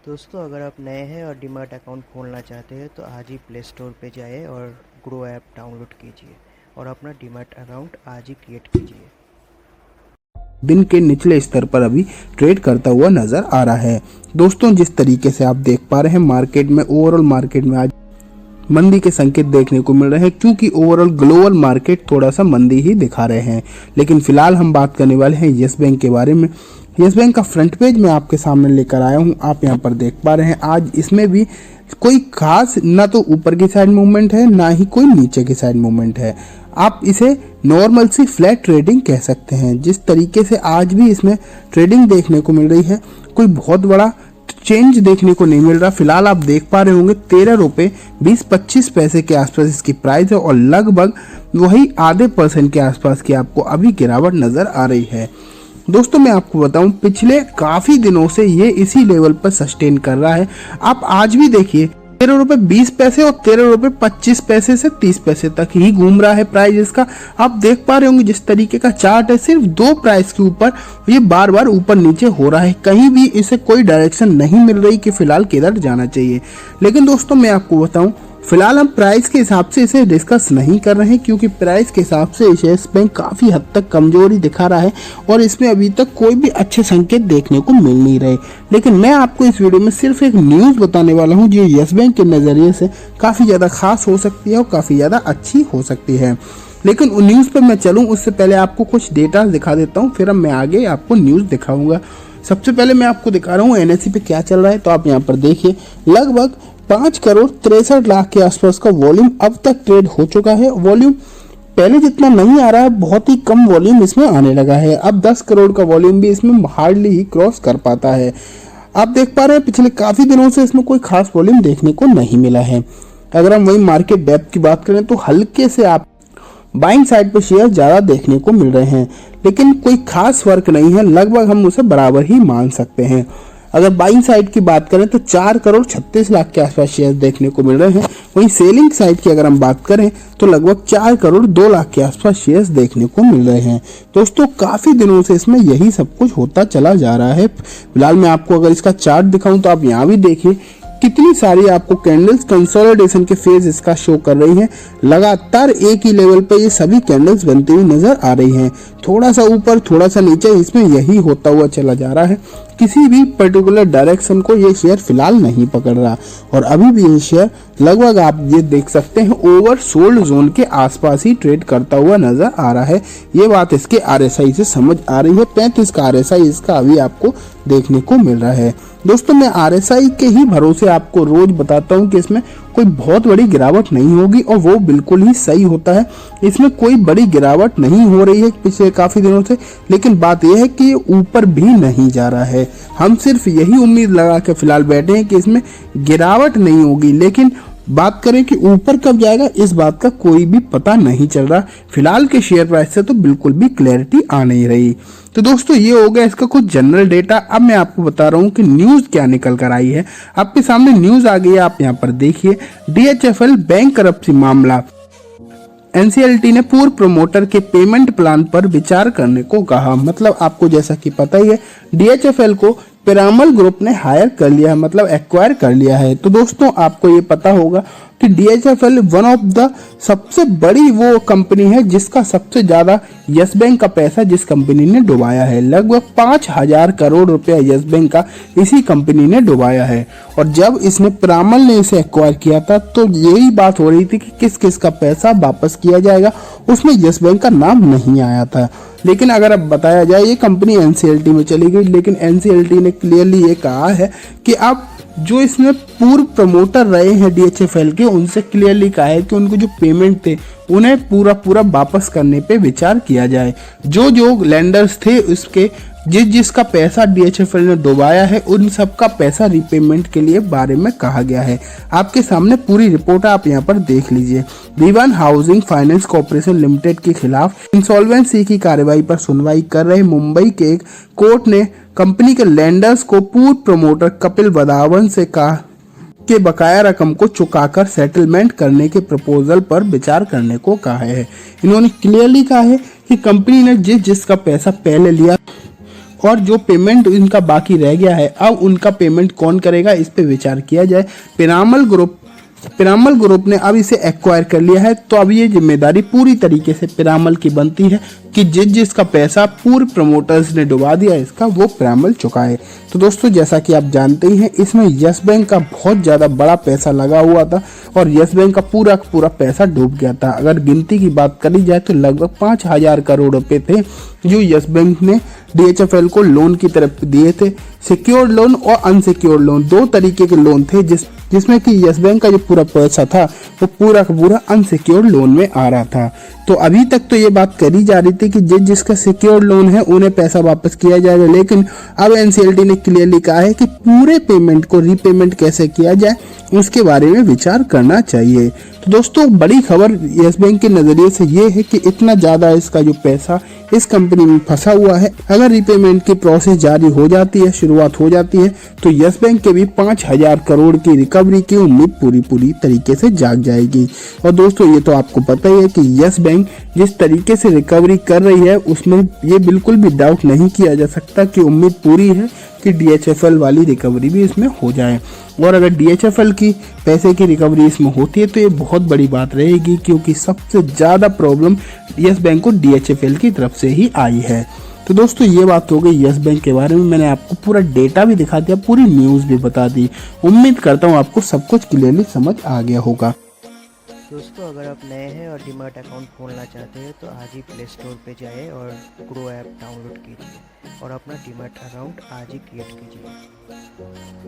दोस्तों अगर आप नए हैं और डीमैट अकाउंट खोलना चाहते हैं तो आज ही प्ले स्टोर पे जाइए और ग्रो ऐप डाउनलोड कीजिए और अपना डीमैट अकाउंट आज ही क्रिएट कीजिए। दिन के निचले स्तर पर अभी ट्रेड करता हुआ नजर आ रहा है। दोस्तों जिस तरीके से आप देख पा रहे हैं मार्केट में, ओवरऑल मार्केट में आज मंदी के संकेत देखने को मिल रहे हैं, क्योंकि ओवरऑल ग्लोबल मार्केट थोड़ा सा मंदी ही दिखा रहे हैं। लेकिन फिलहाल हम बात करने वाले हैं यस बैंक के बारे में। यस बैंक का फ्रंट पेज मैं आपके सामने लेकर आया हूं। आप यहां पर देख पा रहे हैं आज इसमें भी कोई खास ना तो ऊपर की साइड मूवमेंट है ना ही कोई नीचे की साइड मूवमेंट है। आप इसे नॉर्मल सी फ्लैट ट्रेडिंग कह सकते हैं। जिस तरीके से आज भी इसमें ट्रेडिंग देखने को मिल रही है, कोई बहुत बड़ा चेंज देखने को नहीं मिल रहा। फिलहाल आप देख पा रहे होंगे 13 रुपए 20-25 पैसे के आसपास इसकी प्राइस है और लगभग वही आधे % के आसपास की आपको अभी गिरावट नजर आ रही है। दोस्तों मैं आपको बताऊं पिछले काफी दिनों से ये इसी लेवल पर सस्टेन कर रहा है। आप आज भी देखिए 13 रुपए 20 पैसे और 13 रुपए 25 पैसे से 30 पैसे तक ही घूम रहा है प्राइस इसका। आप देख पा रहे होंगे जिस तरीके का चार्ट है, सिर्फ 2 प्राइस के ऊपर ये बार बार ऊपर नीचे हो रहा है। कहीं भी इसे कोई डायरेक्शन नहीं मिल रही कि फिलहाल किधर जाना चाहिए। लेकिन दोस्तों मैं आपको बताऊं फिलहाल हम प्राइस के हिसाब से इसे डिस्कस नहीं कर रहे हैं, क्योंकि प्राइस के हिसाब से यस बैंक काफी हद तक कमजोरी दिखा रहा है और इसमें अभी तक कोई भी अच्छे संकेत देखने को मिल नहीं रहे। लेकिन मैं आपको इस वीडियो में सिर्फ एक न्यूज बताने वाला हूं जो यस बैंक के नजरिए से काफी ज्यादा खास हो सकती है और काफी ज्यादा अच्छी हो सकती है। लेकिन उन न्यूज पर मैं चलूं उससे पहले आपको कुछ डेटा दिखा देता हूँ, फिर मैं आगे आपको न्यूज दिखाऊंगा। सबसे पहले मैं आपको दिखा रहा हूँ एनएसई पे क्या चल रहा है। तो आप यहाँ पर देखिए लगभग 5 करोड़ 63 लाख के आसपास का वॉल्यूम अब तक ट्रेड हो चुका है। वॉल्यूम पहले जितना नहीं आ रहा है, बहुत ही कम वॉल्यूम इसमें आने लगा है। अब 10 करोड़ का वॉल्यूम भी इसमें हार्डली ही क्रॉस कर पाता है। आप देख पा रहे हैं पिछले काफी दिनों से इसमें कोई खास वॉल्यूम देखने को नहीं मिला है। अगर हम वही मार्केट डेप्थ की बात करें तो हल्के से आप बाइंग साइड पर शेयर ज्यादा देखने को मिल रहे हैं, लेकिन कोई खास फर्क नहीं है। लगभग हम उसे बराबर ही मान सकते हैं। अगर बाइंग साइड की बात करें तो 4 करोड़ 36 लाख के आसपास शेयर देखने को मिल रहे हैं। वहीं सेलिंग साइड की अगर हम बात करें तो लगभग 4 करोड़ 2 लाख के आसपास शेयर्स देखने को मिल रहे हैं। दोस्तों काफी दिनों से इसमें यही सब कुछ होता चला जा रहा है। फिलहाल मैं आपको अगर इसका चार्ट दिखाऊं तो आप यहाँ भी देखिए कितनी सारी आपको कैंडल्स कंसोलिडेशन के फेज इसका शो कर रही हैं। लगातार एक ही लेवल पे ये सभी कैंडल्स बनती हुई नजर आ रही हैं। थोड़ा सा ऊपर थोड़ा सा नीचे इसमें यही होता हुआ चला जा रहा है। किसी भी पर्टिकुलर डायरेक्शन को ये शेयर फिलहाल नहीं पकड़ रहा और अभी भी ये शेयर लगभग आप ये देख सकते हैं ओवर सोल्ड जोन के आसपास ही ट्रेड करता हुआ नजर आ रहा है। ये बात इसके आरएसआई से समझ आ रही है। 35 का आरएसआई इसका अभी आपको देखने को मिल रहा है। दोस्तों मैं आरएसआई के ही भरोसे आपको रोज बताता हूं कि इसमें कोई बहुत बड़ी गिरावट नहीं होगी और वो बिल्कुल ही सही होता है। इसमें कोई बड़ी गिरावट नहीं हो रही है पिछले काफी दिनों से, लेकिन बात यह है कि ऊपर भी नहीं जा रहा है। हम सिर्फ यही उम्मीद लगा के फिलहाल बैठे हैं कि इसमें गिरावट नहीं होगी, लेकिन बात करें कि ऊपर कब जाएगा इस बात का कोई भी पता नहीं चल रहा। फिलहाल के शेयर प्राइस से तो बिल्कुल भी क्लैरिटी आ नहीं रही। तो दोस्तों ये हो गया इसका कुछ जनरल डेटा। अब मैं आपको बता रहा हूँ कि न्यूज क्या निकल कर आई है। आपके सामने न्यूज आ गई है, आप यहाँ पर देखिए। डीएचएफएल बैंक करप्सी मामला, एनसीएलटी ने पूर्व प्रमोटर के पेमेंट प्लान पर विचार करने को कहा। मतलब आपको जैसा कि पता ही है डीएचएफएल को पिरामल ग्रुप ने हायर कर लिया है, मतलब एक्वायर कर लिया है। तो दोस्तों आपको ये पता होगा कि डीएचएफएल वन ऑफ द सबसे बड़ी वो कंपनी है जिसका सबसे ज्यादा यस बैंक का पैसा जिस कंपनी ने डुबाया है। लगभग 5000 करोड़ रुपया यस बैंक का इसी कंपनी ने डुबाया है। और जब इसने पिरामल ने इसे एक्वायर किया था तो यही बात हो रही थी कि किस किस का पैसा वापस किया जाएगा। उसमें यस बैंक का नाम नहीं आया था। लेकिन अगर अब बताया जाए ये कंपनी एनसीएलटी में चली गई, लेकिन एनसीएलटी ने क्लियरली ये कहा है कि अब जो इसमें पूर्व प्रमोटर रहे हैं डीएचएफएल के उनसे क्लियरली कहा है कि उनको जो पेमेंट थे उन्हें पूरा वापस करने पे विचार किया जाए। जो जो लेंडर्स थे उसके जिसका पैसा डीएचएफएल ने डुबाया है उन सब का पैसा रिपेमेंट के लिए बारे में कहा गया है। आपके सामने पूरी रिपोर्ट आप यहाँ पर देख लीजिए। दीवान हाउसिंग फाइनेंस कॉर्पोरेशन लिमिटेड के खिलाफ इंसॉल्वेंसी की कार्रवाई पर सुनवाई कर रहे मुंबई के एक कोर्ट ने कंपनी के लेंडर्स को पूर्व प्रमोटर कपिल वधावन से कहा के बकाया रकम को चुकाकर सेटलमेंट करने के प्रपोजल पर विचार करने को कहा है। इन्होंने क्लियरली कहा है कि कंपनी ने जिसका पैसा पहले लिया और जो पेमेंट इनका बाकी रह गया है अब उनका पेमेंट कौन करेगा, इस पे विचार किया जाए। पिरामल ग्रुप ने अब इसे एक्वायर कर लिया है, तो अब ये जिम्मेदारी पूरी तरीके से पिरामल की बनती है कि जिसका पैसा पूर्व प्रमोटर्स ने डुबा दिया इसका वो पिरामल चुकाए। तो दोस्तों जैसा कि आप जानते ही हैं इसमें यस बैंक का बहुत ज़्यादा बड़ा पैसा लगा हुआ था और यस बैंक का पूरा पैसा डूब गया था। अगर गिनती की बात करी जाए तो लगभग 5,000 करोड़ रुपए थे जो यस बैंक ने DHFL को लोन की तरफ दिए थे। सिक्योर्ड लोन और अनसिक्योर्ड लोन, दो तरीके के लोन थे जिसमें कि यस बैंक का जो पूरा पैसा था वो पूरा का पूरा अनसिक्योर्ड लोन में आ रहा था। तो अभी तक तो ये बात करी जा रही थी कि जिसका सिक्योर्ड लोन है उन्हें पैसा वापस किया जाएगा, लेकिन अब NCLT ने क्लियरली कहा है कि पूरे पेमेंट को रीपेमेंट कैसे किया जाए उसके बारे में विचार करना चाहिए। तो दोस्तों बड़ी खबर यस बैंक के नज़रिए से ये है कि इतना ज़्यादा इसका जो पैसा इस कंपनी में फंसा हुआ है, अगर रीपेमेंट की प्रोसेस जारी हो जाती है, शुरुआत हो जाती है, तो यस बैंक के भी 5,000 करोड़ की रिकवरी की उम्मीद पूरी तरीके से जाग जाएगी। और दोस्तों ये तो आपको पता ही है कि यस बैंक जिस तरीके से रिकवरी कर रही है उसमें ये बिल्कुल भी डाउट नहीं किया जा सकता कि उम्मीद पूरी है कि DHFL वाली रिकवरी भी इसमें हो जाए। और अगर DHFL की पैसे की रिकवरी इसमें होती है तो ये बहुत बड़ी बात रहेगी, क्योंकि सबसे ज़्यादा प्रॉब्लम यस बैंक को DHFL की तरफ से ही आई है। तो दोस्तों ये बात हो गई यस बैंक के बारे में, मैंने आपको पूरा डेटा भी दिखा दिया, पूरी न्यूज़ भी बता दी। उम्मीद करता हूँ आपको सब कुछ क्लियरली समझ आ गया होगा। दोस्तों अगर आप नए हैं और डीमैट अकाउंट खोलना चाहते हैं तो आज ही प्ले स्टोर पे जाइए और ग्रो ऐप डाउनलोड कीजिए और अपना डीमैट अकाउंट आज ही क्रिएट कीजिए।